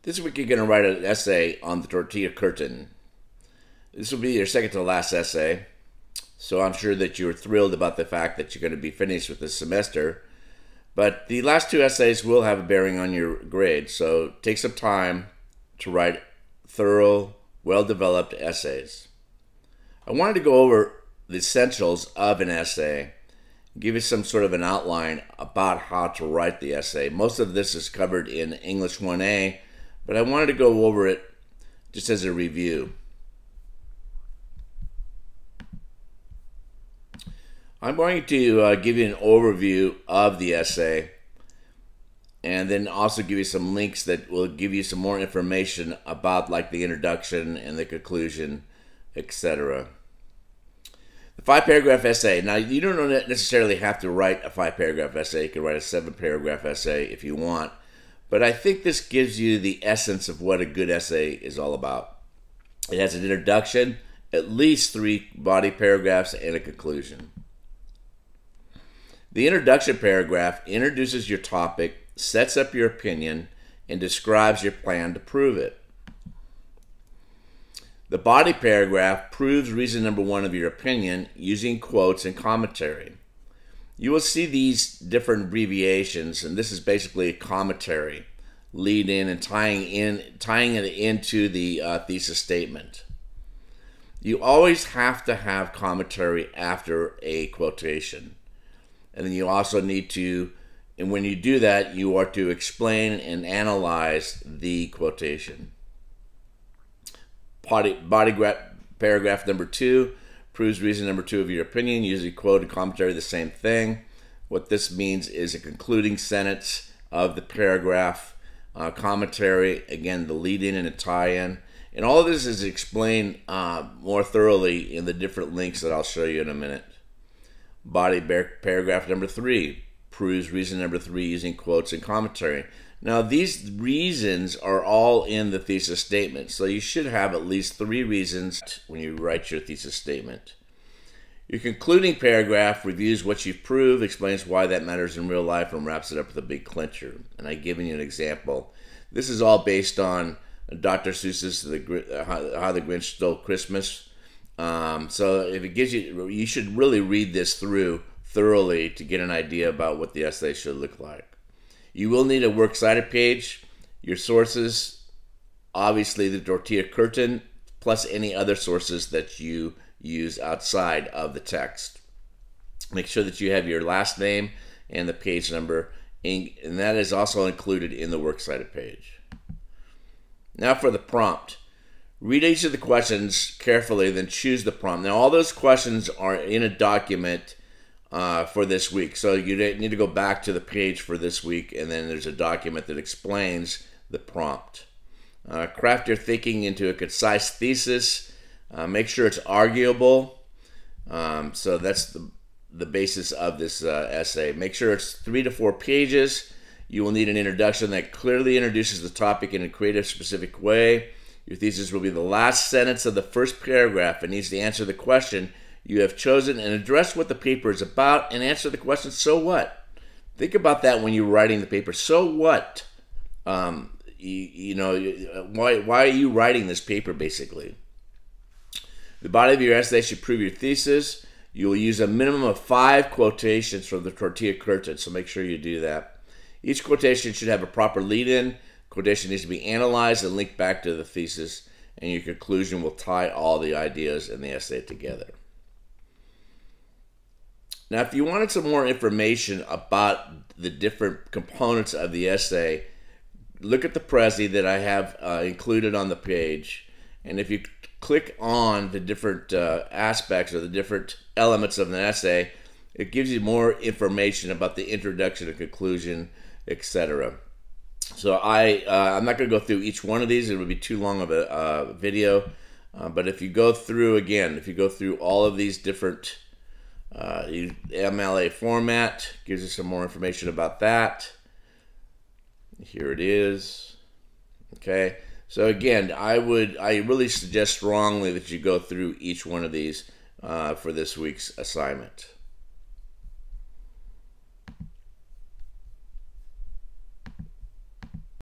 This week you're going to write an essay on the tortilla curtain. This will be your second to last essay, so I'm sure that you're thrilled about the fact that you're going to be finished with this semester. But the last two essays will have a bearing on your grade, so take some time to write thorough, well-developed essays. I wanted to go over the essentials of an essay, give you some sort of an outline about how to write the essay. Most of this is covered in English 1A, but I wanted to go over it just as a review. I'm going to give you an overview of the essay and then also give you some links that will give you some more information about like the introduction and the conclusion, etc. The 5-paragraph essay. Now, you don't necessarily have to write a 5-paragraph essay. You can write a 7-paragraph essay if you want. But I think this gives you the essence of what a good essay is all about. It has an introduction, at least 3 body paragraphs, and a conclusion. The introduction paragraph introduces your topic, sets up your opinion, and describes your plan to prove it. The body paragraph proves reason number 1 of your opinion using quotes and commentary. You will see these different abbreviations, and this is basically a commentary, lead in and tying it into the thesis statement. You always have to have commentary after a quotation. And then you also need to, and when you do that, you are to explain and analyze the quotation. Paragraph number 2 proves reason number 2 of your opinion, usually quote and commentary, the same thing. What this means is a concluding sentence of the paragraph, commentary, again, the lead-in and a tie-in. And all of this is explained more thoroughly in the different links that I'll show you in a minute. Paragraph number 3 proves reason number 3 using quotes and commentary. Now, these reasons are all in the thesis statement, so you should have at least 3 reasons when you write your thesis statement. Your concluding paragraph reviews what you've proved, explains why that matters in real life, and wraps it up with a big clincher. And I've given you an example. This is all based on Dr. Seuss's How the Grinch Stole Christmas. So if it gives you, you should really read this through thoroughly to get an idea about what the essay should look like. You will need a works cited page, your sources, obviously the tortilla curtain, plus any other sources that you use outside of the text. Make sure that you have your last name and the page number, and that is also included in the works cited page. Now for the prompt. Read each of the questions carefully, then choose the prompt. Now all those questions are in a document for this week. So you need to go back to the page for this week, and then there's a document that explains the prompt. Craft your thinking into a concise thesis. Make sure it's arguable. So that's the basis of this essay. Make sure it's 3 to 4 pages. You will need an introduction that clearly introduces the topic in a creative, specific way. Your thesis will be the last sentence of the first paragraph. It needs to answer the question you have chosen and address what the paper is about and answer the question, so what? Think about that when you're writing the paper. So what? Why are you writing this paper, basically? The body of your essay should prove your thesis. You will use a minimum of 5 quotations from the tortilla curtain, so make sure you do that. Each quotation should have a proper lead-in. Quotation needs to be analyzed and linked back to the thesis, and your conclusion will tie all the ideas in the essay together. Now, if you wanted some more information about the different components of the essay, look at the Prezi that I have included on the page. And if you click on the different aspects or the different elements of an essay, it gives you more information about the introduction and conclusion, etc. So I'm not going to go through each one of these. It would be too long of a video. But if you go through, again, if you go through all of these different MLA format, gives you some more information about that. Here it is. Okay, so again, I really suggest strongly that you go through each one of these for this week's assignment.